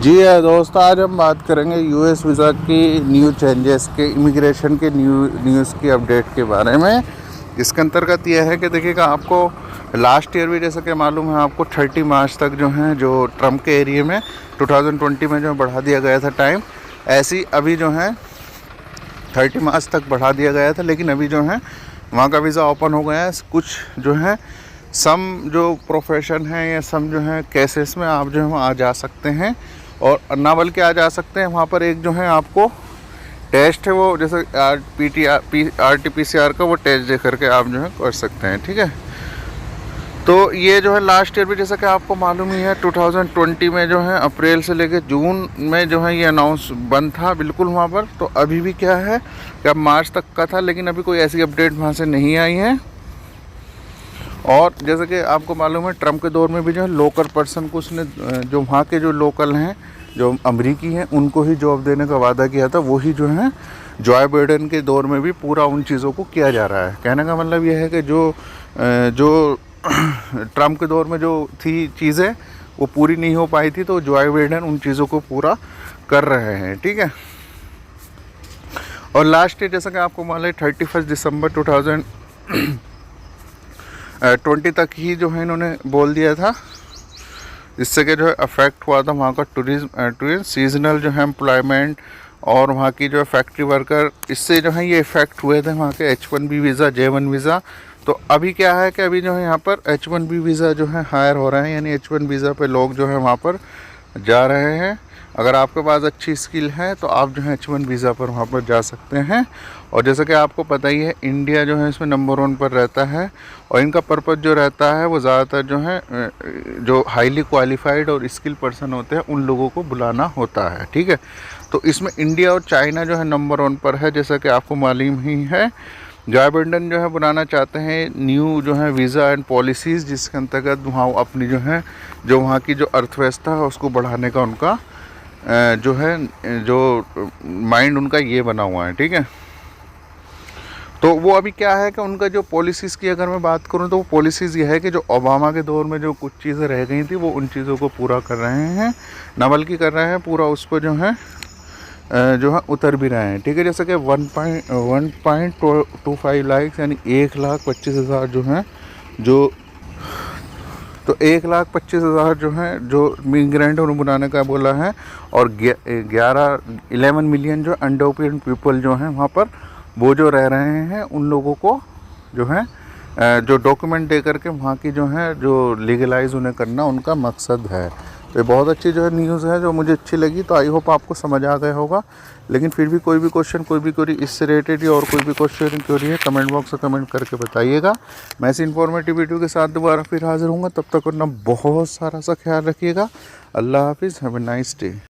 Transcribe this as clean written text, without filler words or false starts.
जी है दोस्त, आज हम बात करेंगे यूएस वीज़ा की न्यू चेंजेस के, इमिग्रेशन के न्यूज़ की अपडेट के बारे में। इसके अंतर्गत यह है कि देखिएगा, आपको लास्ट ईयर भी जैसा कि मालूम है आपको 30 मार्च तक जो है, जो ट्रम्प के एरिया में 2020 में जो बढ़ा दिया गया था टाइम, ऐसी अभी जो है 30 मार्च तक बढ़ा दिया गया था। लेकिन अभी जो है वहाँ का वीज़ा ओपन हो गया है। कुछ जो है सम जो प्रोफेशन है या सम जो है केसेस में आप जो है वहाँ आ जा सकते हैं, और ना बल्कि आ जा सकते हैं। वहाँ पर एक जो है आपको टेस्ट है, वो जैसे RT-PCR का वो टेस्ट दे करके आप जो है कर सकते हैं। ठीक है, तो ये जो है लास्ट ईयर भी जैसा कि आपको मालूम ही है 2020 में जो है अप्रैल से लेकर जून में जो है ये अनाउंस बंद था बिल्कुल वहाँ पर। तो अभी भी क्या है कि अब मार्च तक का था, लेकिन अभी कोई ऐसी अपडेट वहाँ से नहीं आई है। और जैसे कि आपको मालूम है ट्रम्प के दौर में भी जो है लोकल पर्सन को उसने, जो वहाँ के जो लोकल हैं, जो अमरीकी हैं, उनको ही जॉब देने का वादा किया था। वही जो है जो बाइडेन के दौर में भी पूरा उन चीज़ों को किया जा रहा है। कहने का मतलब यह है कि जो ट्रम्प के दौर में जो थी चीज़ें वो पूरी नहीं हो पाई थी, तो जो बाइडेन उन चीज़ों को पूरा कर रहे हैं। ठीक है, और लास्ट ईयर जैसा कि आपको मालूम है 31 दिसंबर 2020 तक ही जो है इन्होंने बोल दिया था, जिससे कि जो है अफेक्ट हुआ था वहाँ का टूरिज्म सीजनल जो है एम्प्लॉयमेंट और वहाँ की जो है फैक्ट्री वर्कर, इससे जो है ये इफ़ेक्ट हुए थे वहाँ के H1B वीज़ा, J1 वीज़ा। तो अभी क्या है कि अभी जो है यहाँ पर H1B वीज़ा जो है हायर हो रहे हैं, यानी H1 वीज़ा पे लोग जो है वहाँ पर जा रहे हैं। अगर आपके पास अच्छी स्किल है तो आप जो है H1 वीज़ा पर वहाँ पर जा सकते हैं। और जैसा कि आपको पता ही है इंडिया जो है इसमें नंबर 1 पर रहता है, और इनका पर्पज़ जो रहता है वो ज़्यादातर जो है जो हाईली क्वालिफाइड और स्किल पर्सन होते हैं उन लोगों को बुलाना होता है। ठीक है, तो इसमें इंडिया और चाइना जो है नंबर 1 पर है। जैसा कि आपको मालूम ही है जो बाइडेन जो है बनाना चाहते हैं न्यू जो है वीज़ा एंड पॉलिसीज़, जिसके अंतर्गत वहाँ अपनी जो है जो वहाँ की जो अर्थव्यवस्था है उसको बढ़ाने का उनका जो है जो माइंड उनका ये बना हुआ है। ठीक है, तो वो अभी क्या है कि उनका जो पॉलिसीज़ की अगर मैं बात करूं तो वो पॉलिसीज़ ये है कि जो ओबामा के दौर में जो कुछ चीज़ें रह गई थी वो उन चीज़ों को पूरा कर रहे हैं, न बल्कि कर रहे हैं पूरा उस पर जो है उतर भी रहे हैं। ठीक है, जैसे कि 1.25 लाख यानी 1,25,000 जो हैं जो, तो 1,25,000 जो है जो इमिग्रेंट उन्हें बनाने का बोला है, और 11 मिलियन जो अनडॉक्यूमेंटेड पीपल जो हैं वहाँ पर वो जो रह रहे हैं, उन लोगों को जो है जो डॉक्यूमेंट दे करके वहाँ की जो है जो लीगलाइज उन्हें करना उनका मकसद है। तो ये बहुत अच्छी जो है न्यूज़ है जो मुझे अच्छी लगी। तो आई होप आपको समझ आ गया होगा। लेकिन फिर भी कोई भी क्वेश्चन, कोई भी क्वेरी इससे रिलेटेड और कोई भी क्वेश्चन क्वेरी है, कमेंट बॉक्स में कमेंट करके बताइएगा। मैं इस इन्फॉर्मेटिव वीडियो के साथ दोबारा फिर हाजिर हूँगा। तब तक अपना बहुत सारा सा ख्याल रखिएगा। अल्लाह हाफिज़, हैव ए नाइस डे।